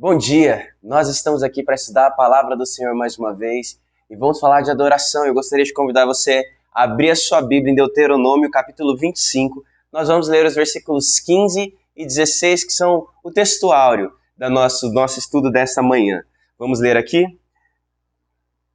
Bom dia! Nós estamos aqui para estudar a palavra do Senhor mais uma vez e vamos falar de adoração. Eu gostaria de convidar você a abrir a sua Bíblia em Deuteronômio, capítulo 25. Nós vamos ler os versículos 15 e 16, que são o texto áureo do nosso estudo desta manhã. Vamos ler aqui?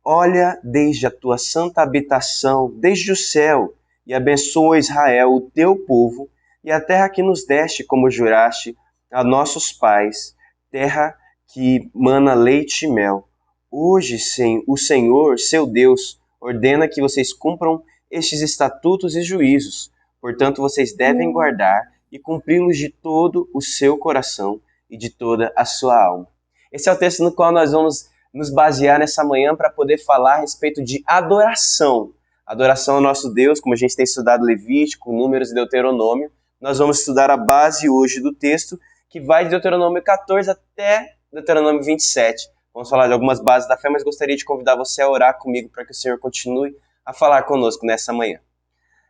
Olha desde a tua santa habitação, desde o céu, e abençoa Israel, o teu povo, e a terra que nos deste, como juraste, a nossos pais, terra que mana leite e mel. Hoje, sim, o Senhor, seu Deus, ordena que vocês cumpram estes estatutos e juízos. Portanto, vocês devem guardar e cumpri-los de todo o seu coração e de toda a sua alma. Esse é o texto no qual nós vamos nos basear nessa manhã para poder falar a respeito de adoração. Adoração ao nosso Deus, como a gente tem estudado Levítico, Números e Deuteronômio. Nós vamos estudar a base hoje do texto, que vai de Deuteronômio 14 até Deuteronômio 27. Vamos falar de algumas bases da fé, mas gostaria de convidar você a orar comigo para que o Senhor continue a falar conosco nessa manhã.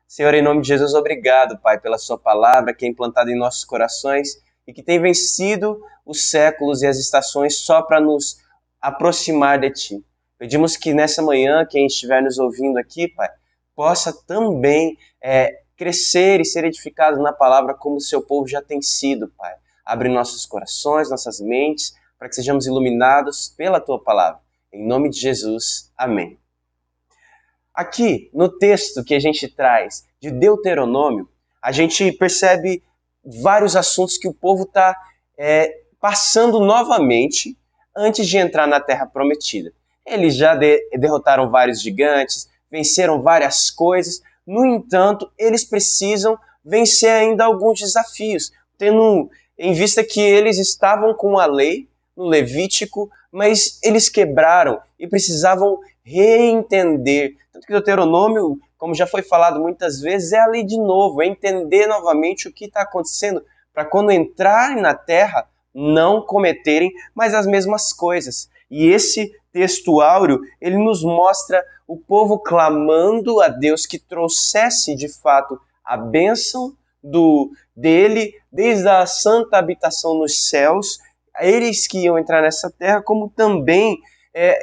Senhor, em nome de Jesus, obrigado, Pai, pela sua palavra que é implantada em nossos corações e que tem vencido os séculos e as estações só para nos aproximar de Ti. Pedimos que nessa manhã, quem estiver nos ouvindo aqui, Pai, possa também crescer e ser edificado na palavra como o seu povo já tem sido, Pai. Abre nossos corações, nossas mentes, para que sejamos iluminados pela Tua palavra. Em nome de Jesus, amém. Aqui, no texto que a gente traz de Deuteronômio, a gente percebe vários assuntos que o povo está passando novamente antes de entrar na Terra Prometida. Eles já derrotaram vários gigantes, venceram várias coisas, no entanto, eles precisam vencer ainda alguns desafios, tendo em vista que eles estavam com a lei no Levítico, mas eles quebraram e precisavam reentender. Tanto que Deuteronômio, como já foi falado muitas vezes, é a lei de novo, é entender novamente o que está acontecendo, para quando entrarem na terra, não cometerem mais as mesmas coisas. E esse texto áureo, ele nos mostra o povo clamando a Deus que trouxesse de fato a bênção dele, desde a santa habitação nos céus, eles que iam entrar nessa terra, como também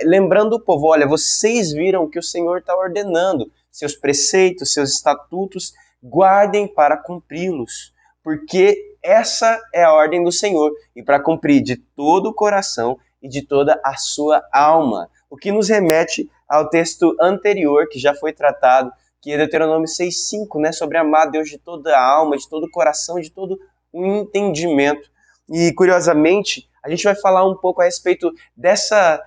lembrando o povo, olha, vocês viram que o Senhor está ordenando, seus preceitos, seus estatutos, guardem para cumpri-los, porque essa é a ordem do Senhor, e para cumprir de todo o coração e de toda a sua alma. O que nos remete ao texto anterior, que já foi tratado, que é Deuteronômio 6,5, né, sobre amar a Deus de toda a alma, de todo o coração, de todo o entendimento. E, curiosamente, a gente vai falar um pouco a respeito dessa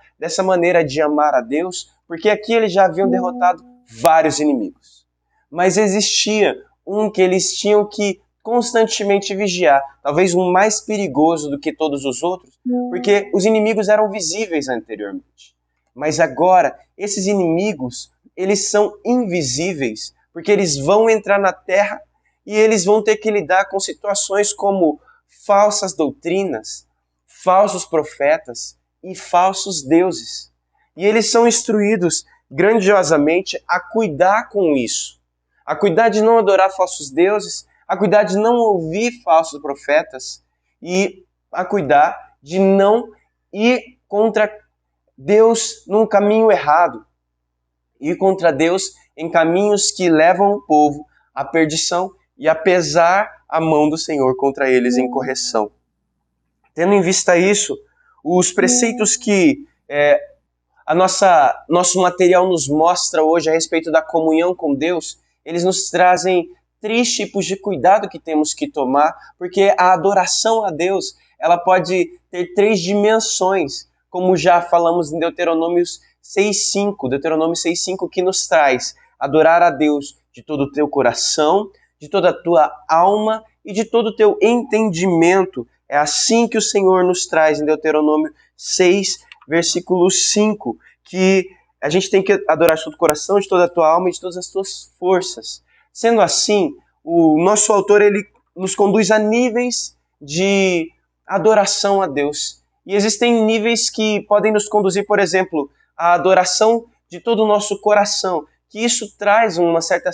maneira de amar a Deus, porque aqui eles já haviam derrotado vários inimigos. Mas existia um que eles tinham que constantemente vigiar, talvez um mais perigoso do que todos os outros, porque os inimigos eram visíveis anteriormente. Mas agora, esses inimigos, eles são invisíveis, porque eles vão entrar na terra e eles vão ter que lidar com situações como falsas doutrinas, falsos profetas e falsos deuses. E eles são instruídos grandiosamente a cuidar com isso, a cuidar de não adorar falsos deuses, a cuidar de não ouvir falsos profetas e a cuidar de não ir contra Deus num caminho errado, ir contra Deus em caminhos que levam o povo à perdição e a pesar a mão do Senhor contra eles em correção. Tendo em vista isso, os preceitos que nosso material nos mostra hoje a respeito da comunhão com Deus, eles nos trazem 3 tipos de cuidado que temos que tomar, porque a adoração a Deus, ela pode ter 3 dimensões, como já falamos em Deuteronômio 6,5, que nos traz adorar a Deus de todo o teu coração, de toda a tua alma e de todo o teu entendimento. É assim que o Senhor nos traz em Deuteronômio 6, versículo 5, que a gente tem que adorar de todo o coração, de toda a tua alma e de todas as tuas forças. Sendo assim, o nosso autor ele nos conduz a níveis de adoração a Deus. E existem níveis que podem nos conduzir, por exemplo, à adoração de todo o nosso coração, que isso traz uma certa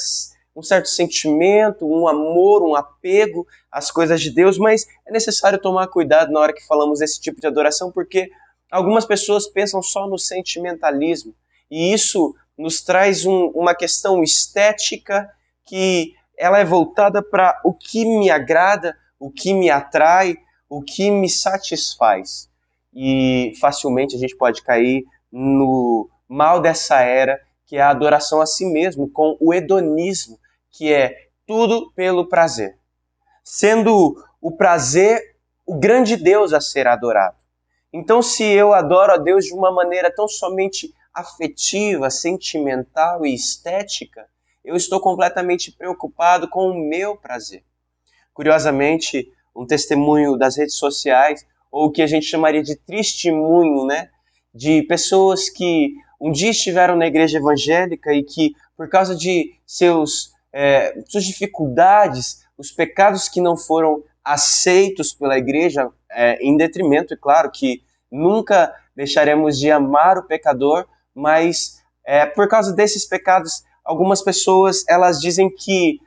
um certo sentimento, um amor, um apego às coisas de Deus, mas é necessário tomar cuidado na hora que falamos desse tipo de adoração, porque algumas pessoas pensam só no sentimentalismo, e isso nos traz uma questão estética que ela é voltada para o que me agrada, o que me atrai, o que me satisfaz. E facilmente a gente pode cair no mal dessa era, que é a adoração a si mesmo, com o hedonismo, que é tudo pelo prazer. Sendo o prazer o grande Deus a ser adorado. Então, se eu adoro a Deus de uma maneira tão somente afetiva, sentimental e estética, eu estou completamente preocupado com o meu prazer. Curiosamente, um testemunho das redes sociais, ou o que a gente chamaria de testemunho, né? De pessoas que um dia estiveram na igreja evangélica e que, por causa de suas dificuldades, os pecados que não foram aceitos pela igreja, em detrimento, é claro que nunca deixaremos de amar o pecador, mas por causa desses pecados, algumas pessoas elas dizem que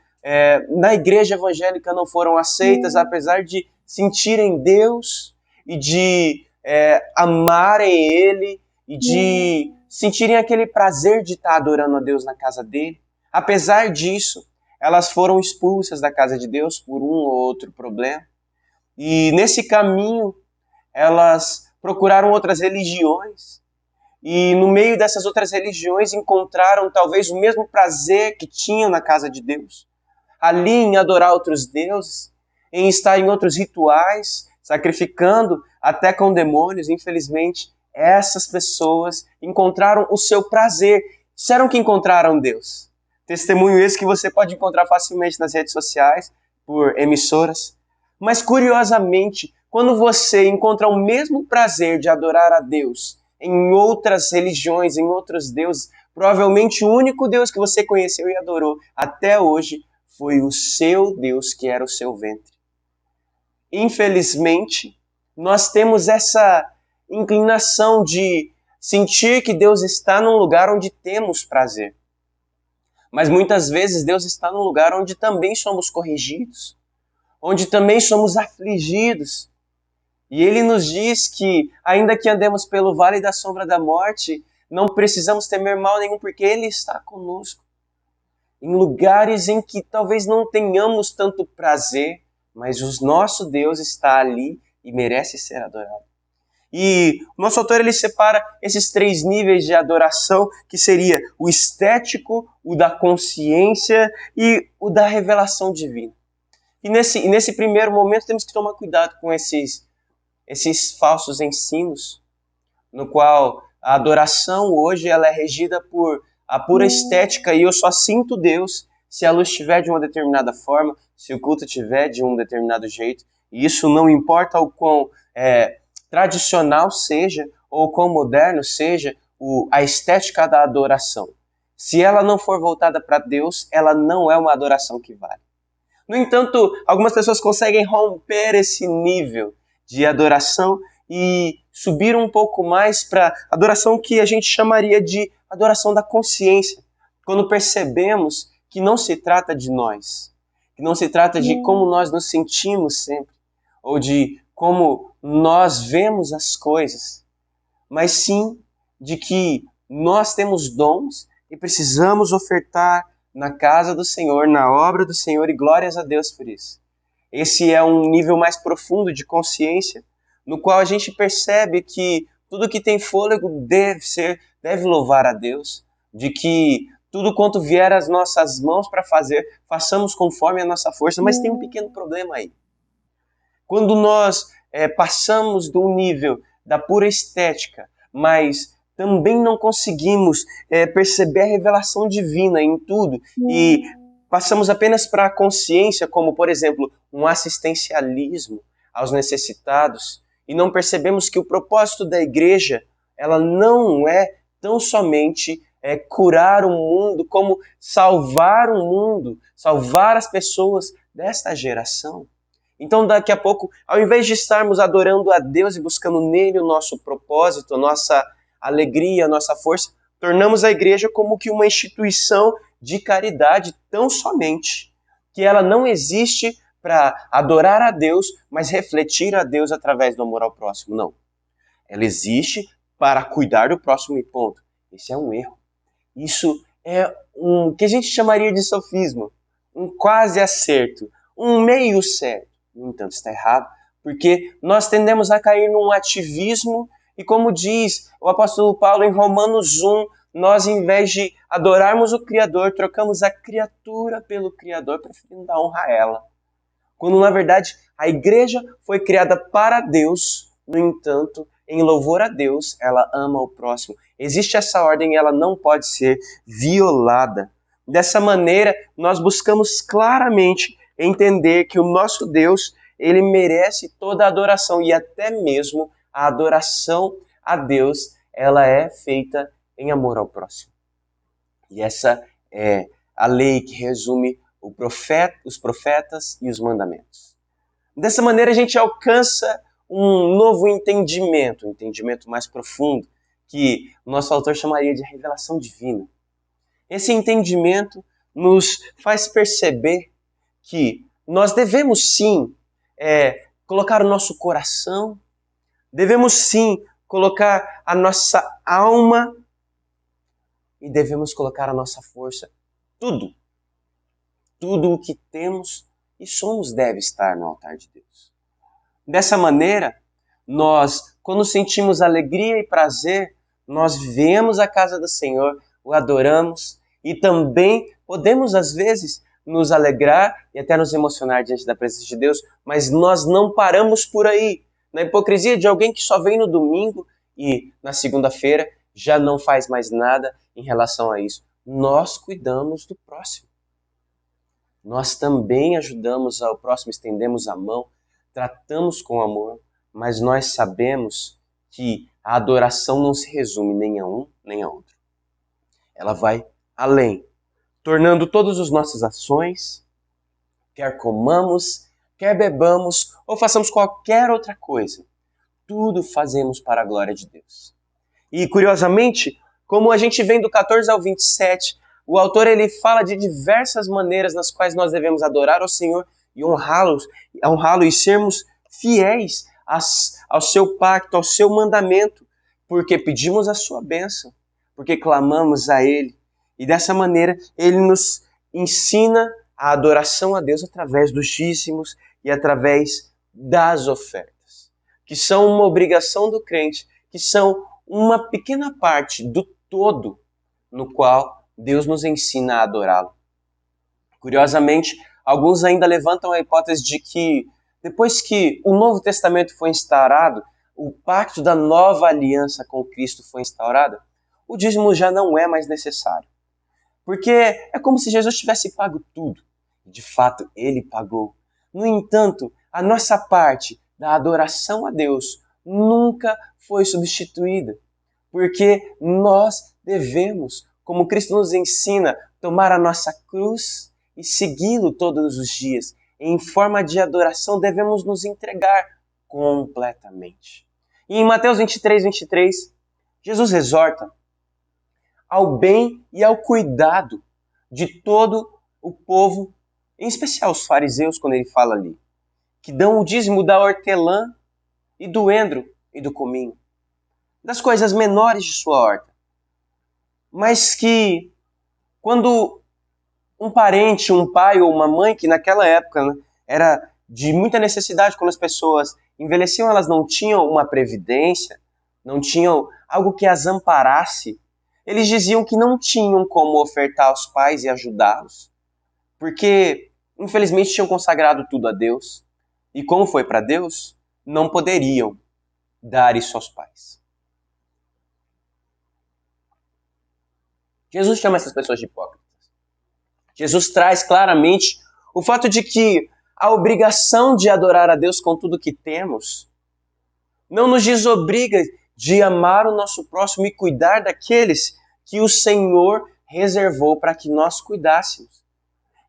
na igreja evangélica não foram aceitas, apesar de sentirem Deus e de amarem Ele e de sentirem aquele prazer de estar adorando a Deus na casa dele. Apesar disso, elas foram expulsas da casa de Deus por um ou outro problema. E nesse caminho, elas procuraram outras religiões. E no meio dessas outras religiões encontraram talvez o mesmo prazer que tinham na casa de Deus. Ali em adorar outros deuses, em estar em outros rituais, sacrificando até com demônios. Infelizmente, essas pessoas encontraram o seu prazer. Disseram que encontraram Deus. Testemunho esse que você pode encontrar facilmente nas redes sociais, por emissoras. Mas, curiosamente, quando você encontra o mesmo prazer de adorar a Deus em outras religiões, em outros deuses, provavelmente o único Deus que você conheceu e adorou até hoje foi o seu Deus, que era o seu ventre. Infelizmente, nós temos essa inclinação de sentir que Deus está num lugar onde temos prazer. Mas muitas vezes Deus está num lugar onde também somos corrigidos, onde também somos afligidos. E Ele nos diz que, ainda que andemos pelo vale da sombra da morte, não precisamos temer mal nenhum, porque Ele está conosco. Em lugares em que talvez não tenhamos tanto prazer, mas o nosso Deus está ali e merece ser adorado. E o nosso autor ele separa esses 3 níveis de adoração, que seria o estético, o da consciência e o da revelação divina. E nesse primeiro momento temos que tomar cuidado com esses falsos ensinos, no qual a adoração hoje ela é regida por a pura estética e eu só sinto Deus se a luz estiver de uma determinada forma, se o culto estiver de um determinado jeito. E isso não importa o quão tradicional seja ou quão moderno seja a estética da adoração. Se ela não for voltada para Deus, ela não é uma adoração que vale. No entanto, algumas pessoas conseguem romper esse nível de adoração e subir um pouco mais para adoração que a gente chamaria de adoração da consciência, quando percebemos que não se trata de nós, que não se trata de como nós nos sentimos sempre, ou de como nós vemos as coisas, mas sim de que nós temos dons e precisamos ofertar na casa do Senhor, na obra do Senhor, e glórias a Deus por isso. Esse é um nível mais profundo de consciência, no qual a gente percebe que tudo que tem fôlego deve louvar a Deus, de que tudo quanto vier às nossas mãos para fazer, façamos conforme a nossa força, mas tem um pequeno problema aí. Quando nós passamos do nível da pura estética, mas também não conseguimos perceber a revelação divina em tudo e passamos apenas para a consciência, como, por exemplo, um assistencialismo aos necessitados, e não percebemos que o propósito da igreja ela não é tão somente curar o mundo, como salvar o mundo, salvar as pessoas desta geração. Então, daqui a pouco, ao invés de estarmos adorando a Deus e buscando nele o nosso propósito, a nossa alegria, a nossa força, tornamos a igreja como que uma instituição de caridade tão somente, que ela não existe para adorar a Deus, mas refletir a Deus através do amor ao próximo. Não. Ela existe para cuidar do próximo e ponto. Esse é um erro. Isso é um que a gente chamaria de sofisma, um quase acerto, um meio certo. No entanto, está errado, porque nós tendemos a cair num ativismo e, como diz o apóstolo Paulo em Romanos 1, nós, em vez de adorarmos o Criador, trocamos a criatura pelo Criador, preferindo dar honra a ela. Quando, na verdade, a igreja foi criada para Deus, no entanto, em louvor a Deus, ela ama o próximo. Existe essa ordem e ela não pode ser violada. Dessa maneira, nós buscamos claramente entender que o nosso Deus, ele merece toda a adoração e até mesmo a adoração a Deus, ela é feita em amor ao próximo. E essa é a lei que resume os profetas e os mandamentos. Dessa maneira a gente alcança um novo entendimento, um entendimento mais profundo, que o nosso autor chamaria de revelação divina. Esse entendimento nos faz perceber que nós devemos sim colocar o nosso coração, devemos sim colocar a nossa alma e devemos colocar a nossa força. Tudo o que temos e somos deve estar no altar de Deus. Dessa maneira, nós, quando sentimos alegria e prazer, nós viemos à casa do Senhor, o adoramos e também podemos, às vezes, nos alegrar e até nos emocionar diante da presença de Deus, mas nós não paramos por aí. Na hipocrisia de alguém que só vem no domingo e na segunda-feira já não faz mais nada em relação a isso. Nós cuidamos do próximo. Nós também ajudamos ao próximo, estendemos a mão, tratamos com amor, mas nós sabemos que a adoração não se resume nem a um nem a outro. Ela vai além, tornando todas as nossas ações, quer comamos, quer bebamos ou façamos qualquer outra coisa, tudo fazemos para a glória de Deus. E curiosamente, como a gente vem do 14 ao 27, o autor ele fala de diversas maneiras nas quais nós devemos adorar ao Senhor e honrá-lo e sermos fiéis ao seu pacto, ao seu mandamento, porque pedimos a sua bênção, porque clamamos a Ele. E dessa maneira, Ele nos ensina a adoração a Deus através dos dízimos e através das ofertas, que são uma obrigação do crente, que são uma pequena parte do todo no qual Deus nos ensina a adorá-lo. Curiosamente, alguns ainda levantam a hipótese de que, depois que o Novo Testamento foi instaurado, o pacto da nova aliança com Cristo foi instaurado, o dízimo já não é mais necessário. Porque é como se Jesus tivesse pago tudo. De fato, ele pagou. No entanto, a nossa parte da adoração a Deus nunca foi substituída. Porque nós devemos, como Cristo nos ensina, tomar a nossa cruz e segui-lo todos os dias. Em forma de adoração, devemos nos entregar completamente. E em Mateus 23, Jesus exorta ao bem e ao cuidado de todo o povo, em especial os fariseus, quando ele fala ali, que dão o dízimo da hortelã e do endro e do cominho, das coisas menores de sua horta, mas que quando um parente, um pai ou uma mãe, que naquela época, né, era de muita necessidade, quando as pessoas envelheciam, elas não tinham uma previdência, não tinham algo que as amparasse, eles diziam que não tinham como ofertar aos pais e ajudá-los, porque infelizmente tinham consagrado tudo a Deus, e como foi para Deus, não poderiam dar isso aos pais. Jesus chama essas pessoas de hipócritas. Jesus traz claramente o fato de que a obrigação de adorar a Deus com tudo que temos não nos desobriga de amar o nosso próximo e cuidar daqueles que o Senhor reservou para que nós cuidássemos.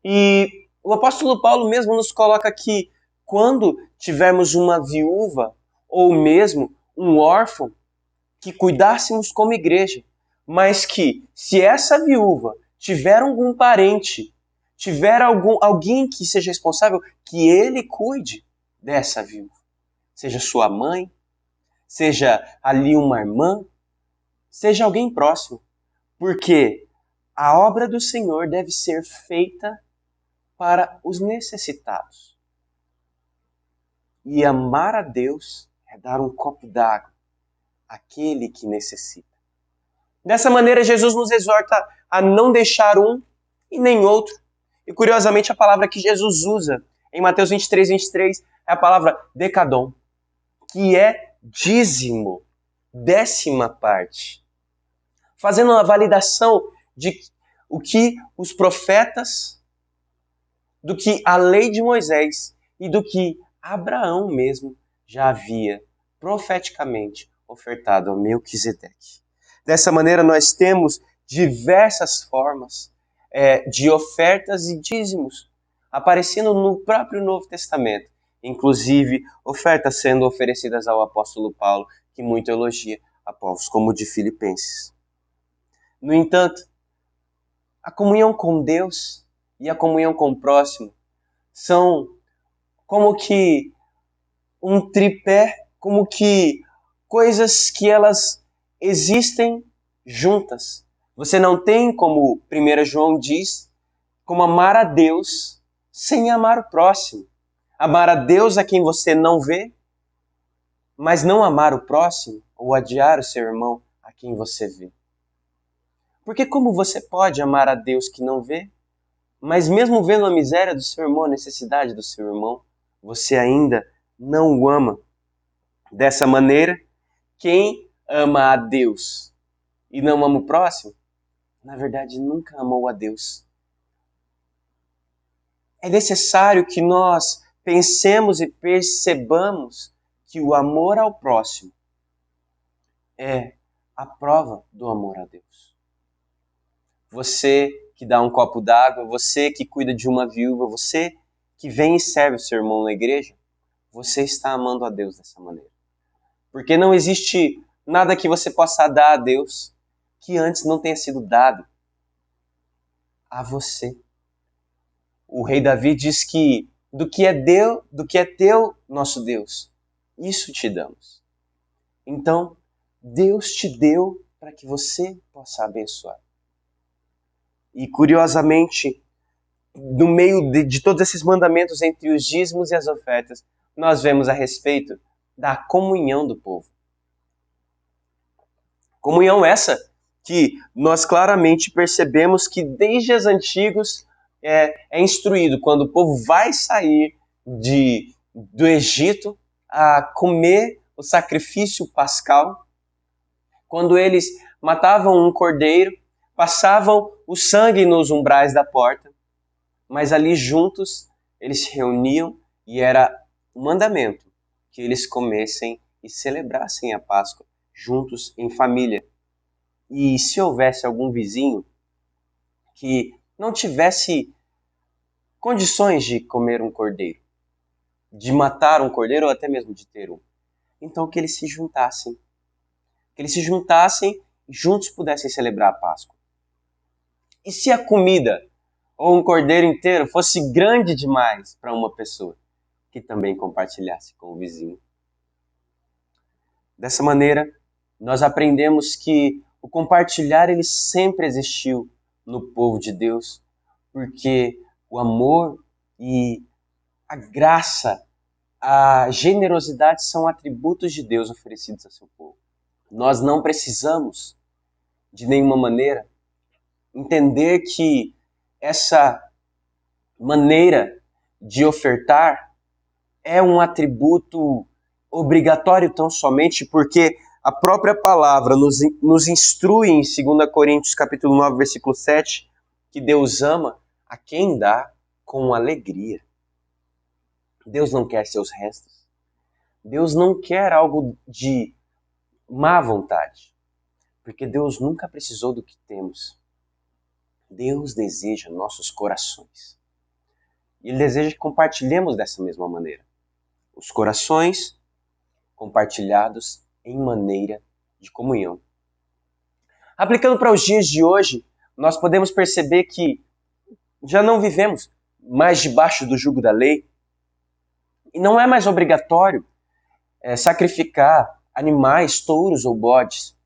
E o apóstolo Paulo mesmo nos coloca que quando tivermos uma viúva ou mesmo um órfão, que cuidássemos como igreja. mas que se essa viúva tiver algum parente, tiver alguém que seja responsável, que ele cuide dessa viúva. Seja sua mãe, seja ali uma irmã, seja alguém próximo. Porque a obra do Senhor deve ser feita para os necessitados. E amar a Deus é dar um copo d'água àquele que necessita. Dessa maneira, Jesus nos exorta a não deixar um e nem outro. E curiosamente, a palavra que Jesus usa em Mateus 23 é a palavra decadon, que é dízimo, 10ª parte. Fazendo uma validação de o que os profetas, do que a lei de Moisés e do que Abraão mesmo já havia profeticamente ofertado a Melquisedeque. Dessa maneira, nós temos diversas formas de ofertas e dízimos aparecendo no próprio Novo Testamento. Inclusive, ofertas sendo oferecidas ao apóstolo Paulo, que muito elogia a povos como o de Filipenses. No entanto, a comunhão com Deus e a comunhão com o próximo são como que um tripé, como que coisas que elas existem juntas. Você não tem, como 1 João diz, como amar a Deus sem amar o próximo. Amar a Deus a quem você não vê, mas não amar o próximo ou odiar o seu irmão a quem você vê. Porque como você pode amar a Deus que não vê, mas mesmo vendo a miséria do seu irmão, a necessidade do seu irmão, você ainda não o ama? Dessa maneira, quem ama a Deus e não ama o próximo, na verdade nunca amou a Deus. É necessário que nós pensemos e percebamos que o amor ao próximo é a prova do amor a Deus. Você que dá um copo d'água, você que cuida de uma viúva, você que vem e serve o seu irmão na igreja, você está amando a Deus dessa maneira. Porque não existe nada que você possa dar a Deus que antes não tenha sido dado a você. O rei Davi diz que do que é teu, nosso Deus, isso te damos. Então, Deus te deu para que você possa abençoar. E curiosamente, no meio de todos esses mandamentos entre os dízimos e as ofertas, nós vemos a respeito da comunhão do povo. Comunhão essa que nós claramente percebemos que desde os antigos é instruído quando o povo vai sair do Egito a comer o sacrifício pascal, quando eles matavam um cordeiro, passavam o sangue nos umbrais da porta, mas ali juntos eles se reuniam e era um mandamento que eles comessem e celebrassem a Páscoa juntos em família. E se houvesse algum vizinho que não tivesse condições de comer um cordeiro, de matar um cordeiro ou até mesmo de ter um, então que eles se juntassem. Que eles se juntassem e juntos pudessem celebrar a Páscoa. E se a comida ou um cordeiro inteiro fosse grande demais para uma pessoa, que também compartilhasse com o vizinho. Dessa maneira, nós aprendemos que o compartilhar ele sempre existiu no povo de Deus, porque o amor e a graça, a generosidade são atributos de Deus oferecidos a seu povo. Nós não precisamos, de nenhuma maneira, entender que essa maneira de ofertar é um atributo obrigatório tão somente porque a própria palavra nos instrui em 2 Coríntios capítulo 9, versículo 7, que Deus ama a quem dá com alegria. Deus não quer seus restos. Deus não quer algo de má vontade, porque Deus nunca precisou do que temos. Deus deseja nossos corações. E Ele deseja que compartilhemos dessa mesma maneira. Os corações compartilhados em maneira de comunhão. Aplicando para os dias de hoje, nós podemos perceber que já não vivemos mais debaixo do jugo da lei e não é mais obrigatório sacrificar animais, touros ou bodes,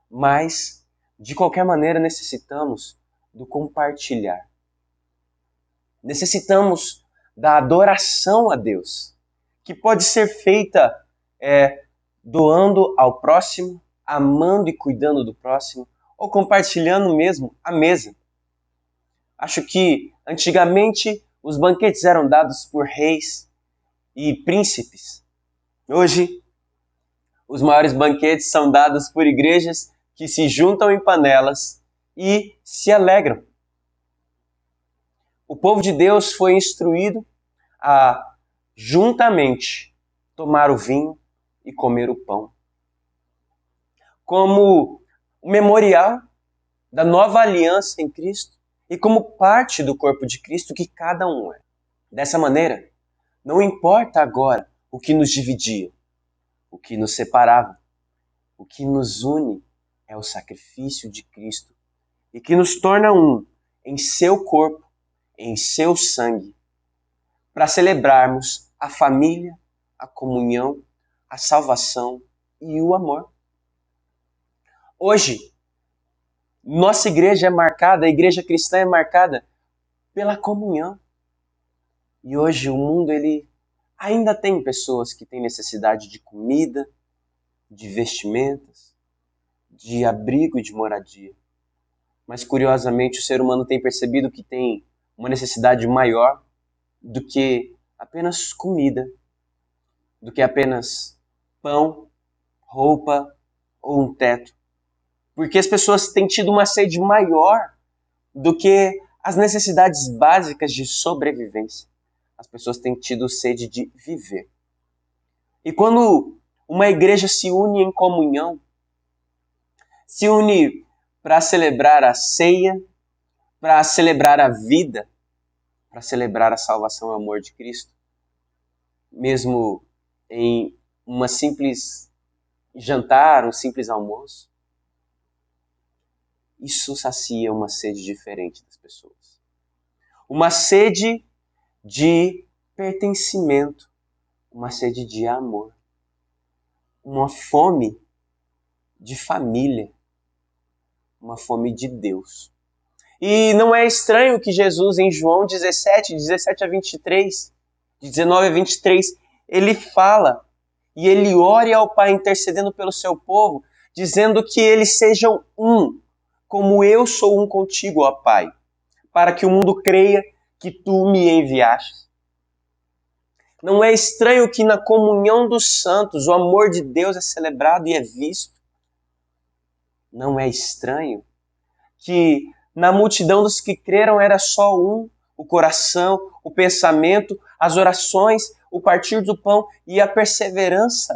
mas de qualquer maneira necessitamos do compartilhar. Necessitamos da adoração a Deus, que pode ser feita doando ao próximo, amando e cuidando do próximo, ou compartilhando mesmo a mesa. Acho que antigamente os banquetes eram dados por reis e príncipes. Hoje, os maiores banquetes são dados por igrejas que se juntam em panelas e se alegram. O povo de Deus foi instruído a juntamente tomar o vinho e comer o pão, como o memorial da nova aliança em Cristo e como parte do corpo de Cristo que cada um é. Dessa maneira, não importa agora o que nos dividia, o que nos separava, o que nos une é o sacrifício de Cristo e que nos torna um em seu corpo, em seu sangue, para celebrarmos a família, a comunhão, a salvação e o amor. Hoje, nossa igreja é marcada, a igreja cristã é marcada pela comunhão. E hoje o mundo ele ainda tem pessoas que têm necessidade de comida, de vestimentas, de abrigo e de moradia. Mas curiosamente o ser humano tem percebido que tem uma necessidade maior do que apenas comida, do que apenas pão, roupa ou um teto. Porque as pessoas têm tido uma sede maior do que as necessidades básicas de sobrevivência. As pessoas têm tido sede de viver. E quando uma igreja se une em comunhão, se une para celebrar a ceia, para celebrar a vida, para celebrar a salvação e o amor de Cristo, mesmo em uma simples jantar, um simples almoço, isso sacia uma sede diferente das pessoas. Uma sede de pertencimento, uma sede de amor, uma fome de família, uma fome de Deus. E não é estranho que Jesus, em João 17 a 23, de 19 a 23, ele fala e ele ora ao Pai intercedendo pelo seu povo, dizendo que eles sejam um, como eu sou um contigo, ó Pai, para que o mundo creia que tu me enviaste. Não é estranho que na comunhão dos santos o amor de Deus é celebrado e é visto. Não é estranho que na multidão dos que creram era só um, o coração, o pensamento, as orações, o partir do pão e a perseverança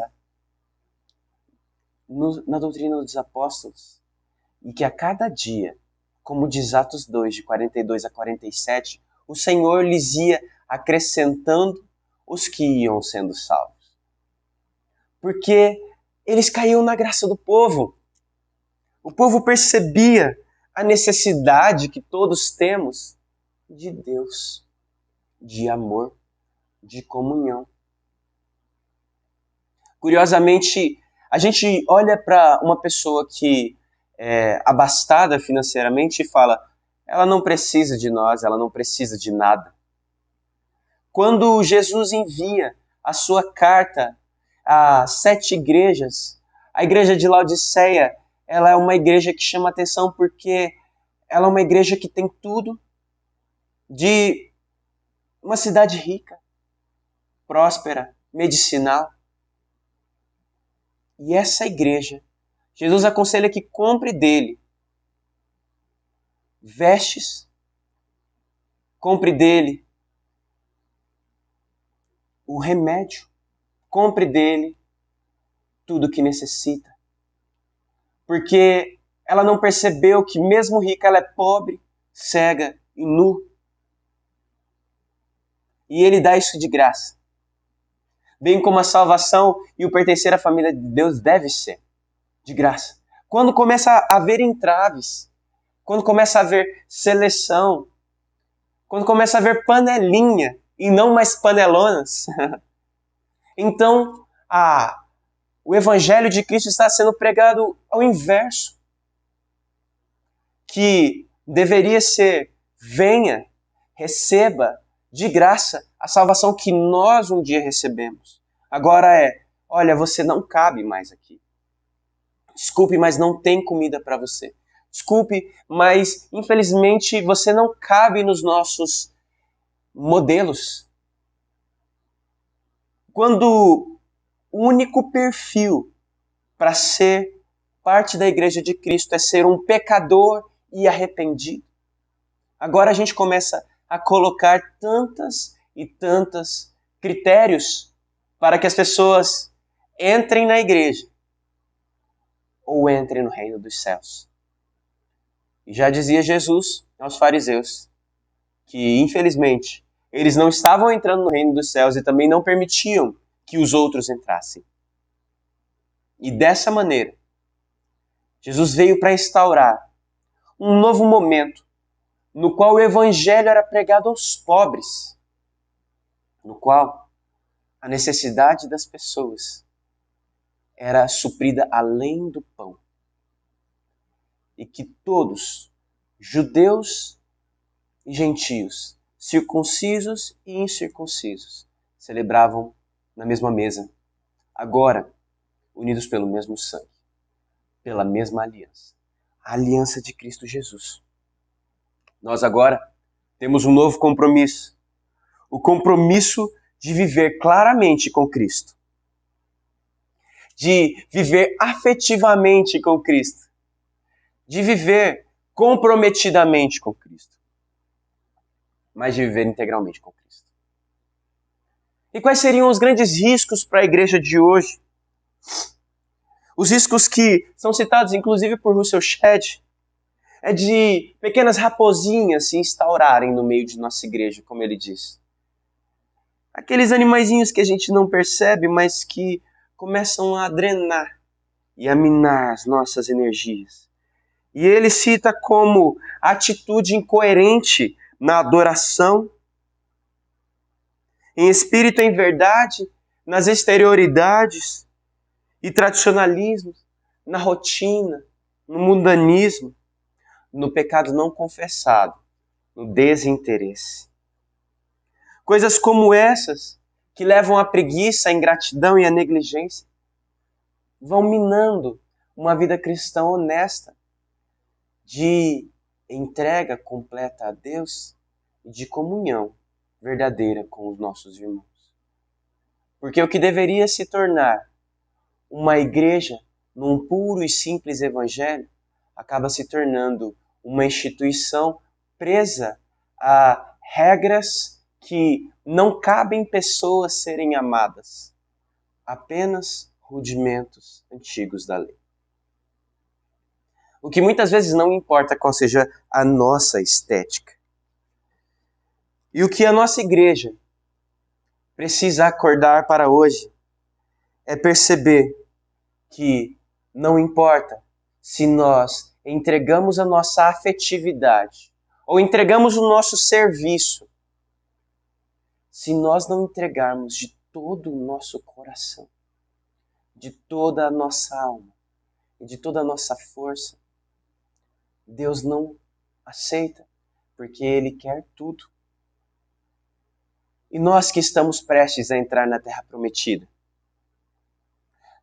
na doutrina dos apóstolos. E que a cada dia, como diz Atos 2, de 42 a 47, o Senhor lhes ia acrescentando os que iam sendo salvos. Porque eles caíam na graça do povo. O povo percebia a necessidade que todos temos de Deus, de amor, de comunhão. Curiosamente, a gente olha para uma pessoa que é abastada financeiramente e fala, ela não precisa de nós, ela não precisa de nada. Quando Jesus envia a sua carta a 7 igrejas, a igreja de Laodiceia, ela é uma igreja que chama atenção porque ela é uma igreja que tem tudo de uma cidade rica, próspera, medicinal. E essa igreja, Jesus aconselha que compre dele vestes, compre dele o remédio, compre dele tudo o que necessita. Porque ela não percebeu que mesmo rica ela é pobre, cega e nu. E ele dá isso de graça. Bem como a salvação e o pertencer à família de Deus deve ser de graça. Quando começa a haver entraves, quando começa a haver seleção, quando começa a haver panelinha e não mais panelonas, então o Evangelho de Cristo está sendo pregado ao inverso. Que deveria ser: venha, receba de graça a salvação que nós um dia recebemos. Agora olha, você não cabe mais aqui. Desculpe, mas não tem comida para você. Desculpe, mas infelizmente você não cabe nos nossos modelos. Quando o único perfil para ser parte da Igreja de Cristo é ser um pecador e arrependido, agora a gente começa a colocar tantas e tantas critérios para que as pessoas entrem na igreja ou entrem no reino dos céus. E já dizia Jesus aos fariseus que, infelizmente, eles não estavam entrando no reino dos céus e também não permitiam que os outros entrassem. E dessa maneira, Jesus veio para instaurar um novo momento no qual o evangelho era pregado aos pobres, no qual a necessidade das pessoas era suprida além do pão. E que todos, judeus e gentios, circuncisos e incircuncisos, celebravam na mesma mesa, agora unidos pelo mesmo sangue, pela mesma aliança, a aliança de Cristo Jesus. Nós agora temos um novo compromisso, o compromisso de viver claramente com Cristo, de viver afetivamente com Cristo, de viver comprometidamente com Cristo, mas de viver integralmente com Cristo. E quais seriam os grandes riscos para a igreja de hoje? Os riscos que são citados inclusive por Russell Shedd é de pequenas raposinhas se instaurarem no meio de nossa igreja, como ele diz. Aqueles animaizinhos que a gente não percebe, mas que começam a drenar e a minar as nossas energias. E ele cita como atitude incoerente na adoração, em espírito e em verdade, nas exterioridades e tradicionalismos, na rotina, no mundanismo, no pecado não confessado, no desinteresse. Coisas como essas, que levam à preguiça, à ingratidão e à negligência, vão minando uma vida cristã honesta, de entrega completa a Deus e de comunhão verdadeira com os nossos irmãos. Porque o que deveria se tornar uma igreja num puro e simples evangelho acaba se tornando uma instituição presa a regras que não cabem pessoas serem amadas, apenas rudimentos antigos da lei. O que muitas vezes não importa qual seja a nossa estética. E o que a nossa igreja precisa acordar para hoje é perceber que não importa se nós entregamos a nossa afetividade ou entregamos o nosso serviço, se nós não entregarmos de todo o nosso coração, de toda a nossa alma e de toda a nossa força, Deus não aceita, porque Ele quer tudo. E nós que estamos prestes a entrar na Terra Prometida,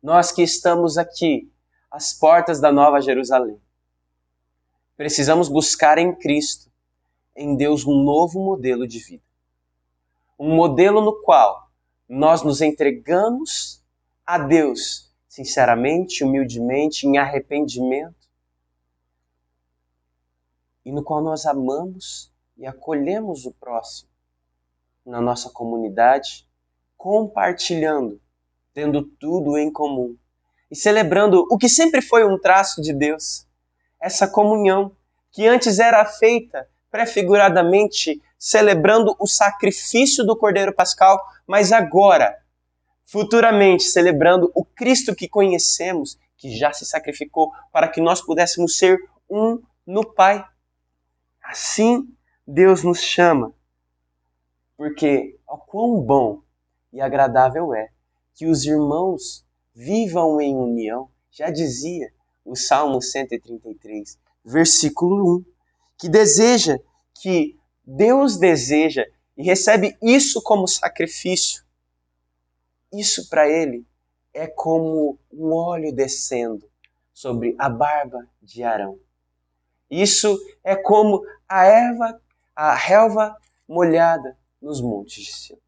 nós que estamos aqui, às portas da Nova Jerusalém, precisamos buscar em Cristo, em Deus, um novo modelo de vida. Um modelo no qual nós nos entregamos a Deus, sinceramente, humildemente, em arrependimento, e no qual nós amamos e acolhemos o próximo na nossa comunidade, compartilhando, tendo tudo em comum e celebrando o que sempre foi um traço de Deus, essa comunhão que antes era feita prefiguradamente celebrando o sacrifício do Cordeiro Pascal, mas agora, futuramente, celebrando o Cristo que conhecemos, que já se sacrificou para que nós pudéssemos ser um no Pai. Assim Deus nos chama, porque ó, quão bom e agradável é que os irmãos vivam em união. Já dizia o Salmo 133, versículo 1, que Deus deseja e recebe isso como sacrifício. Isso para ele é como um óleo descendo sobre a barba de Arão. Isso é como a relva molhada nos montes de Sião,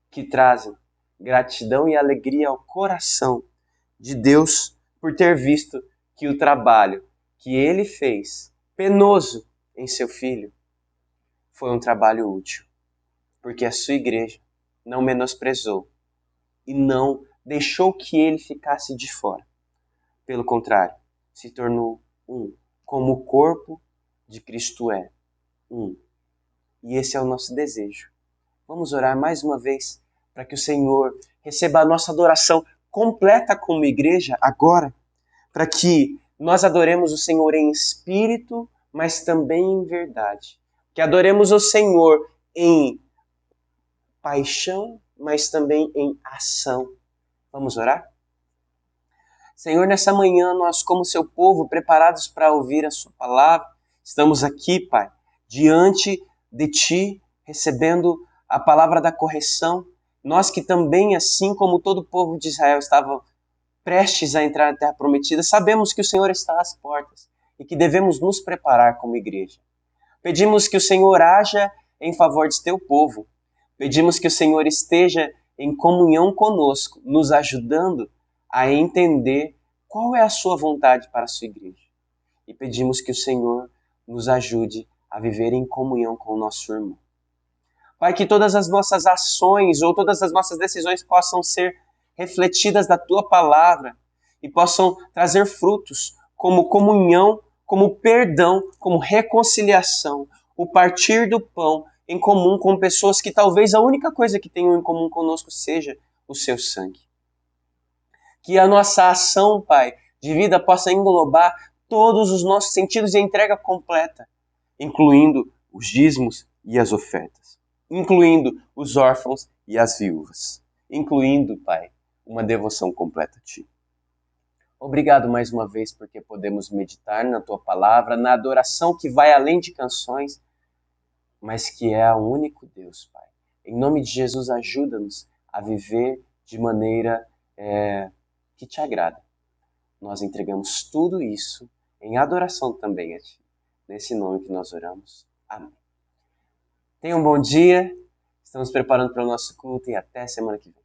que trazem gratidão e alegria ao coração de Deus por ter visto que o trabalho que ele fez, penoso em seu filho, foi um trabalho útil, porque a sua igreja não menosprezou e não deixou que ele ficasse de fora. Pelo contrário, se tornou um, como o corpo de Cristo é um. E esse é o nosso desejo. Vamos orar mais uma vez para que o Senhor receba a nossa adoração completa como igreja agora, para que nós adoremos o Senhor em espírito, mas também em verdade. Que adoremos o Senhor em paixão, mas também em ação. Vamos orar? Senhor, nessa manhã, nós, como seu povo, preparados para ouvir a sua palavra, estamos aqui, Pai, diante de Ti, recebendo a palavra da correção. Nós que também, assim como todo o povo de Israel estava prestes a entrar na Terra Prometida, sabemos que o Senhor está às portas e que devemos nos preparar como igreja. Pedimos que o Senhor haja em favor de teu povo. Pedimos que o Senhor esteja em comunhão conosco, nos ajudando a entender qual é a sua vontade para a sua igreja. E pedimos que o Senhor nos ajude a viver em comunhão com o nosso irmão. Pai, que todas as nossas ações ou todas as nossas decisões possam ser refletidas da Tua palavra e possam trazer frutos como comunhão, como perdão, como reconciliação, o partir do pão em comum com pessoas que talvez a única coisa que tenham em comum conosco seja o Seu sangue. Que a nossa ação, Pai, de vida possa englobar todos os nossos sentidos de entrega completa, incluindo os dízimos e as ofertas, incluindo os órfãos e as viúvas, incluindo, Pai, uma devoção completa a Ti. Obrigado mais uma vez porque podemos meditar na Tua palavra, na adoração que vai além de canções, mas que é o único Deus, Pai. Em nome de Jesus, ajuda-nos a viver de maneira que Te agrada. Nós entregamos tudo isso em adoração também a Ti. Nesse nome que nós oramos. Amém. Tenha um bom dia. Estamos preparando para o nosso culto e até semana que vem.